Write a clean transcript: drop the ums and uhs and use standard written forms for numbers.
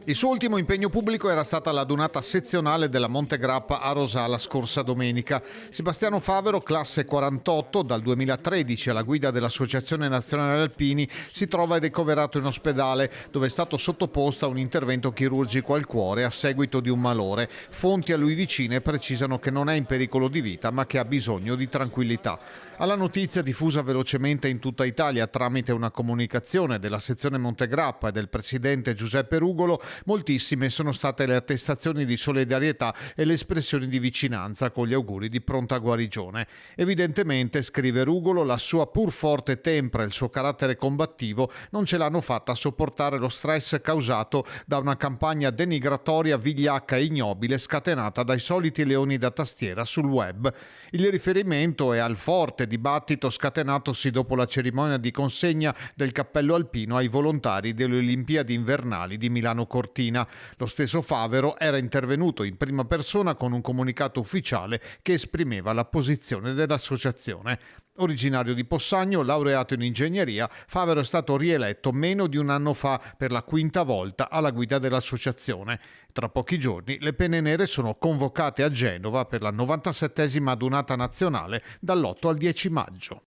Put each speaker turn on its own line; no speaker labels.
Il suo ultimo impegno pubblico era stata l'adunata sezionale della Montegrappa a Rosà la scorsa domenica. Sebastiano Favero, classe 48, dal 2013 alla guida dell'Associazione Nazionale Alpini, si trova ricoverato in ospedale, dove è stato sottoposto a un intervento chirurgico al cuore a seguito di un malore. Fonti a lui vicine precisano che non è in pericolo di vita, ma che ha bisogno di tranquillità. Alla notizia, diffusa velocemente in tutta Italia tramite una comunicazione della sezione Montegrappa e del presidente Giuseppe Rugolo, moltissime sono state le attestazioni di solidarietà e le espressioni di vicinanza con gli auguri di pronta guarigione. Evidentemente, scrive Rugolo, la sua pur forte tempra e il suo carattere combattivo non ce l'hanno fatta sopportare lo stress causato da una campagna denigratoria vigliacca e ignobile scatenata dai soliti leoni da tastiera sul web. Il riferimento è al forte dibattito scatenatosi dopo la cerimonia di consegna del cappello alpino ai volontari delle Olimpiadi invernali di Milano Cortina. Lo stesso Favero era intervenuto in prima persona con un comunicato ufficiale che esprimeva la posizione dell'associazione. Originario di Possagno, laureato in ingegneria, Favero è stato rieletto meno di un anno fa per la quinta volta alla guida dell'associazione. Tra pochi giorni le Penne Nere sono convocate a Genova per la 97esima adunata nazionale dall'8 al 10 maggio.